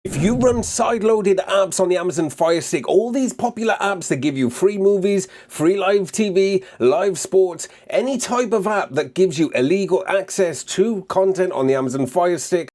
If you run sideloaded apps on the Amazon Firestick, all these popular apps that give you free movies, free live TV, live sports, any type of app that gives you illegal access to content on the Amazon Firestick,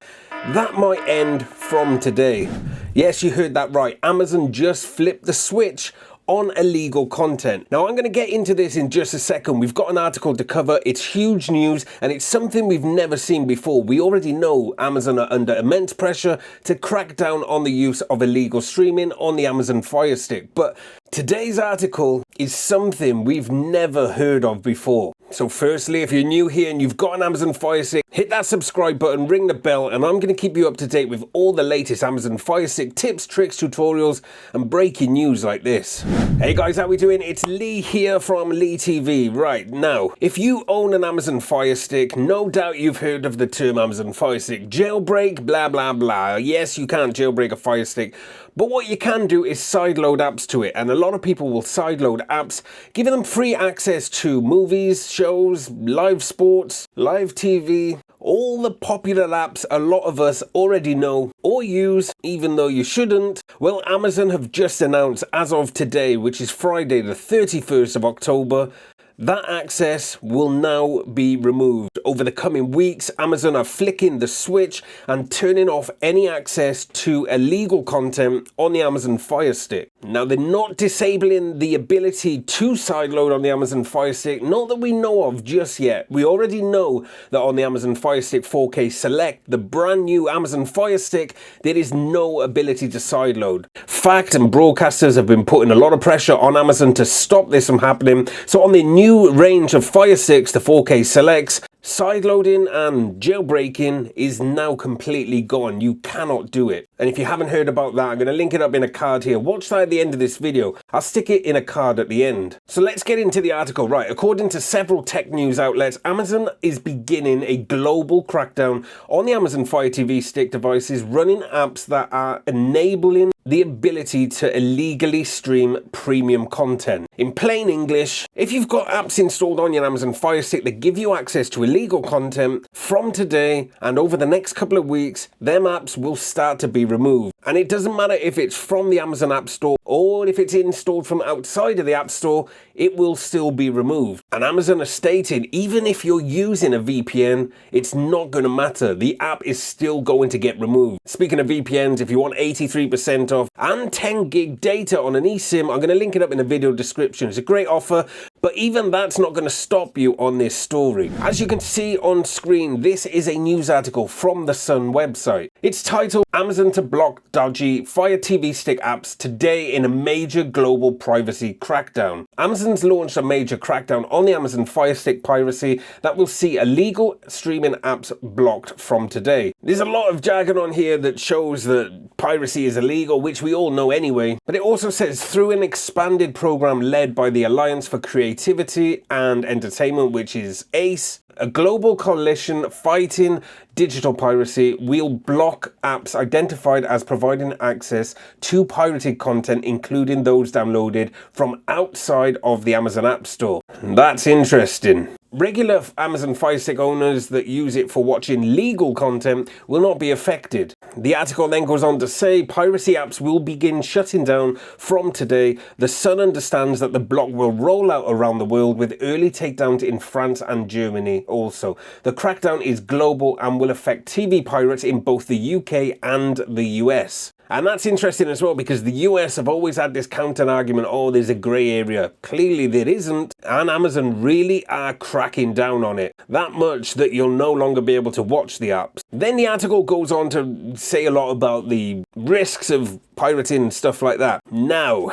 that might end from today. Yes, you heard that right. Amazon just flipped the switch on illegal content. Now, I'm going to get into this in just a second. We've got an article to cover. It's huge news and it's something we've never seen before. We already know Amazon are under immense pressure to crack down on the use of illegal streaming on the Amazon Firestick. But today's article is something we've never heard of before. So firstly, if you're new here and you've got an Amazon Firestick, hit that subscribe button, ring the bell, and I'm going to keep you up to date with all the latest Amazon Firestick tips, tricks, tutorials, and breaking news like this. Hey guys, how we doing? It's Lee here from Lee TV. Right, now, if you own an Amazon Firestick, no doubt you've heard of the term Amazon Firestick. Jailbreak, blah, blah, blah. Yes, you can't jailbreak a Firestick, but what you can do is sideload apps to it, and a lot of people will sideload apps, giving them free access to movies, shows, live sports, live TV, all the popular apps a lot of us already know or use, even though you shouldn't. Well, Amazon have just announced as of today, which is Friday the 31st of October, that access will now be removed. Over the coming weeks, Amazon are flicking the switch and turning off any access to illegal content on the Amazon Firestick. Now, they're not disabling the ability to sideload on the Amazon Firestick, not that we know of just yet. We already know that on the Amazon Firestick 4K Select, the brand new Amazon Firestick, there is no ability to sideload. Fact and broadcasters have been putting a lot of pressure on Amazon to stop this from happening. So on the new range of Firesticks, the 4K Selects, sideloading and jailbreaking is now completely gone. You cannot do it. And if you haven't heard about that, I'm going to link it up in a card here. Watch that at the end of this video. I'll stick it in a card at the end. So let's get into the article. Right, according to several tech news outlets, Amazon is beginning a global crackdown on the Amazon Fire TV Stick devices running apps that are enabling the ability to illegally stream premium content. In plain English, if you've got apps installed on your Amazon Fire Stick that give you access to illegal content, from today and over the next couple of weeks, them apps will start to be removed. And it doesn't matter if it's from the Amazon App Store or if it's installed from outside of the App Store, it will still be removed. And Amazon has stated, even if you're using a VPN, it's not going to matter. The app is still going to get removed. Speaking of VPNs, if you want 83% off and 10 gig data on an eSIM, I'm going to link it up in the video description. It's a great offer, but even that's not going to stop you on this story. As you can see on screen, this is a news article from the Sun website. It's titled, Amazon to block dodgy Fire TV Stick apps today in a major global privacy crackdown. Amazon's launched a major crackdown on the Amazon Fire Stick piracy that will see illegal streaming apps blocked from today. There's a lot of jargon on here that shows that piracy is illegal, which we all know anyway, but it also says through an expanded program led by the Alliance for Creativity and Entertainment, which is ACE, a global coalition fighting digital piracy, will block apps identified as providing access to pirated content, including those downloaded from outside of the Amazon App Store. That's interesting. Regular Amazon Fire Stick owners that use it for watching legal content will not be affected. The article then goes on to say piracy apps will begin shutting down from today. The Sun understands that the block will roll out around the world with early takedowns in France and Germany also. The crackdown is global and will affect TV pirates in both the UK and the US. And that's interesting as well, because the US have always had this counter argument, oh, there's a grey area. Clearly there isn't, and Amazon really are cracking down on it. That much that you'll no longer be able to watch the apps. Then the article goes on to say a lot about the risks of pirating and stuff like that. Now,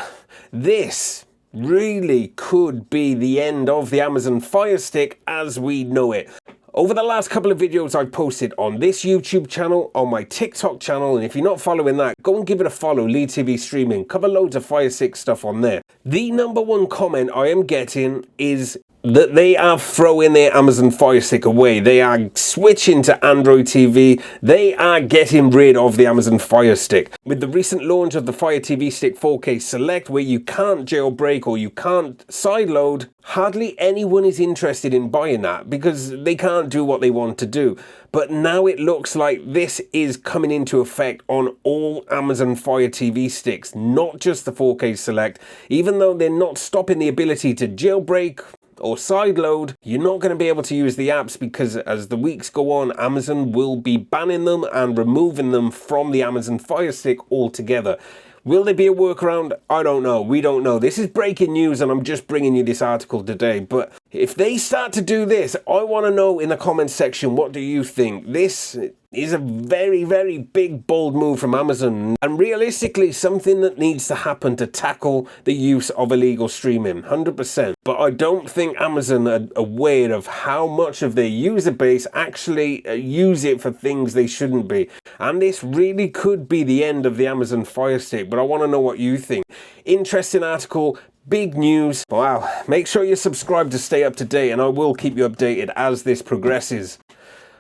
this really could be the end of the Amazon Fire Stick as we know it. Over the last couple of videos I've posted on this YouTube channel, on my TikTok channel, and if you're not following that, go and give it a follow, Lee TV Streaming. Cover loads of Firestick stuff on there. The number one comment I am getting is, that they are throwing their Amazon Fire Stick away. They are switching to Android TV. They are getting rid of the Amazon Fire Stick. With the recent launch of the Fire TV Stick 4K Select, where you can't jailbreak or you can't sideload, hardly anyone is interested in buying that because they can't do what they want to do. But now it looks like this is coming into effect on all Amazon Fire TV Sticks, not just the 4K Select. Even though they're not stopping the ability to jailbreak or sideload, you're not going to be able to use the apps because as the weeks go on, Amazon will be banning them and removing them from the Amazon Fire Stick altogether. Will there be a workaround? I don't know. We don't know. This is breaking news and I'm just bringing you this article today. But if they start to do this, I want to know in the comments section, what do you think? This is a very, very big, bold move from Amazon, and realistically something that needs to happen to tackle the use of illegal streaming, 100%. But I don't think Amazon are aware of how much of their user base actually use it for things they shouldn't be. And this really could be the end of the Amazon Fire Stick, but I want to know what you think. Interesting article. Big news. Wow. Make sure you subscribe to stay up to date, and I will keep you updated as this progresses.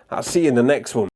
I'll see you in the next one.